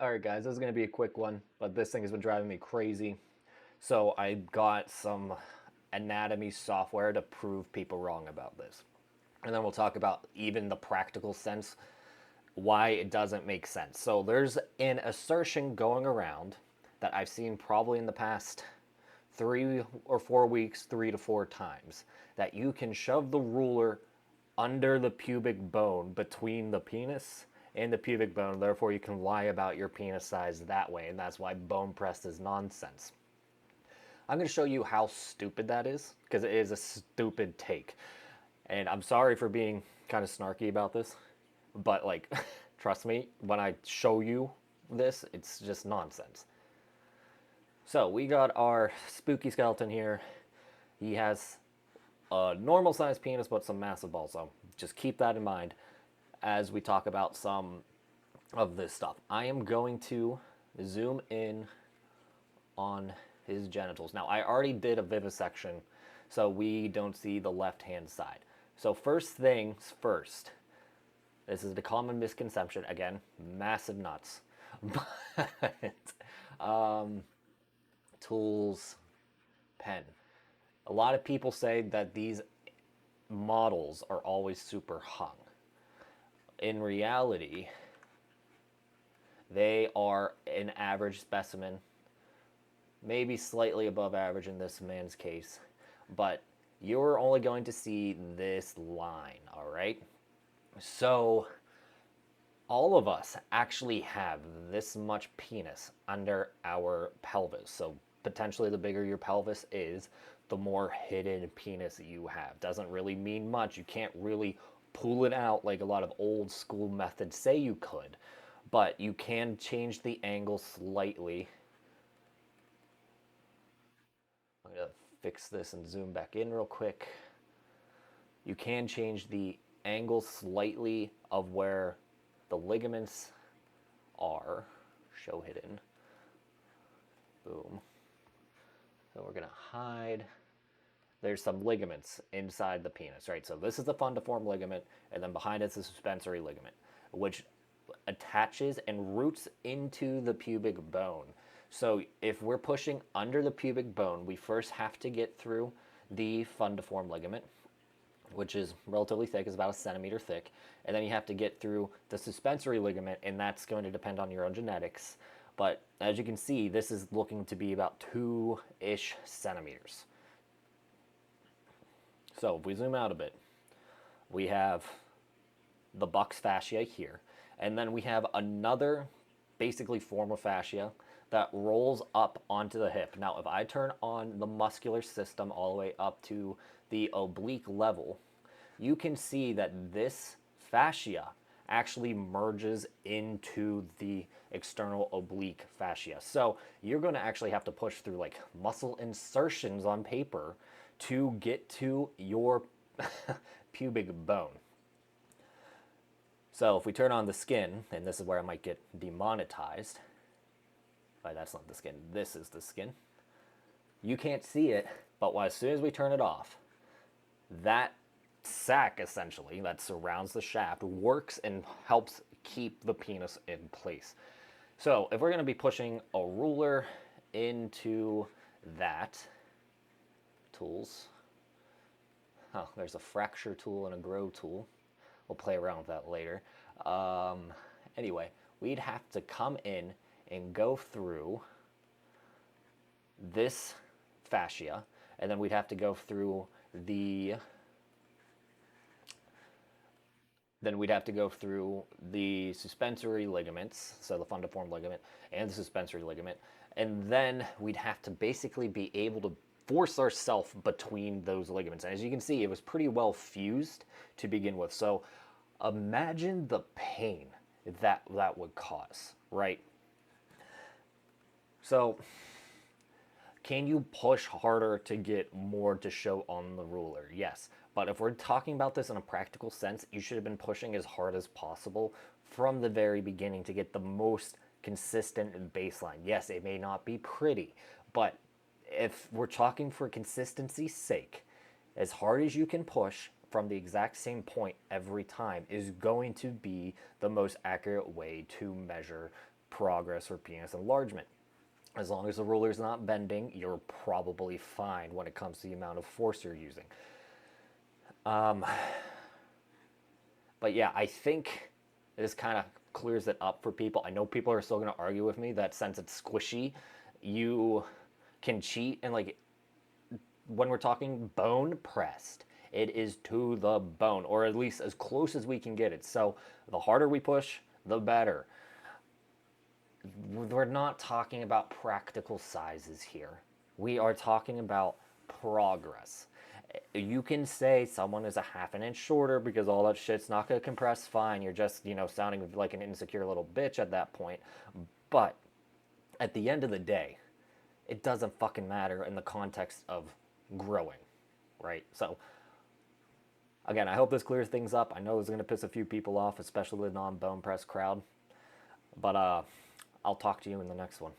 Alright guys, this is going to be a quick one, but this thing has been driving me crazy. So I got some anatomy software to prove people wrong about this. And then we'll talk about even the practical sense, why it doesn't make sense. So there's an assertion going around that I've seen probably in the past 3 or 4 weeks, 3 to 4 times, that you can shove the ruler under the pubic bone between the penis and the pubic bone. Therefore, you can lie about your penis size that way, and that's why bone press is nonsense. I'm going to show you how stupid that is, because it is a stupid take. And I'm sorry for being kind of snarky about this, but like, trust me, when I show you this, it's just nonsense. So we got our spooky skeleton here. He has a normal sized penis, but some massive balls. So just keep that in mind as we talk about some of this stuff. I am going to zoom in on his genitals. Now, I already did a vivisection, so we don't see the left-hand side. So first things first, this is the common misconception. Again, massive nuts. But, tools, pen. A lot of people say that these models are always super hung. In reality, they are an average specimen, maybe slightly above average in this man's case, but you're only going to see this line, all right? So all of us actually have this much penis under our pelvis. So potentially the bigger your pelvis is, the more hidden penis you have. Doesn't really mean much. You can't really pull it out like a lot of old school methods say you could, but you can change the angle slightly. I'm going to fix this and zoom back in real quick. You can change the angle slightly of where the ligaments are. Show hidden. Boom. So we're going to hide. There's some ligaments inside the penis, right? So this is the fundiform ligament, and then behind it's the suspensory ligament, which attaches and roots into the pubic bone. So if we're pushing under the pubic bone, we first have to get through the fundiform ligament, which is relatively thick, is about a centimeter thick, and then you have to get through the suspensory ligament, and that's going to depend on your own genetics. But as you can see, this is looking to be about 2-ish centimeters. So if we zoom out a bit, we have the buccal fascia here, and then we have another basically form of fascia that rolls up onto the hip. Now, if I turn on the muscular system all the way up to the oblique level, you can see that this fascia actually merges into the external oblique fascia. So you're going to actually have to push through like muscle insertions on paper to get to your pubic bone. So if we turn on the skin, and this is where I might get demonetized. Right, that's not the skin, this is the skin. You can't see it, but as soon as we turn it off, that sac essentially that surrounds the shaft works and helps keep the penis in place. So if we're going to be pushing a ruler into that, tools, there's a fracture tool and a grow tool. We'll play around with that later. Anyway, we'd have to come in and go through this fascia, and then we'd have to go through the suspensory ligaments, so the fundiform ligament and the suspensory ligament, and then we'd have to basically be able to force ourselves between those ligaments. And as you can see, it was pretty well fused to begin with. So imagine the pain that would cause, right? So can you push harder to get more to show on the ruler? Yes. But if we're talking about this in a practical sense, you should have been pushing as hard as possible from the very beginning to get the most consistent baseline. Yes, it may not be pretty, but if we're talking for consistency's sake, as hard as you can push from the exact same point every time is going to be the most accurate way to measure progress for penis enlargement. As long as the ruler's not bending, you're probably fine when it comes to the amount of force you're using. But yeah, I think this kind of clears it up for people. I know people are still going to argue with me that since it's squishy, you can cheat. And like when we're talking bone pressed, it is to the bone, or at least as close as we can get it. So the harder we push, the better. We're not talking about practical sizes here. We are talking about progress. You can say someone is a half an inch shorter because all that shit's not going to compress fine. You're just, sounding like an insecure little bitch at that point. But at the end of the day, it doesn't fucking matter in the context of growing, right? So, again, I hope this clears things up. I know it's going to piss a few people off, especially the non-bone press crowd. But I'll talk to you in the next one.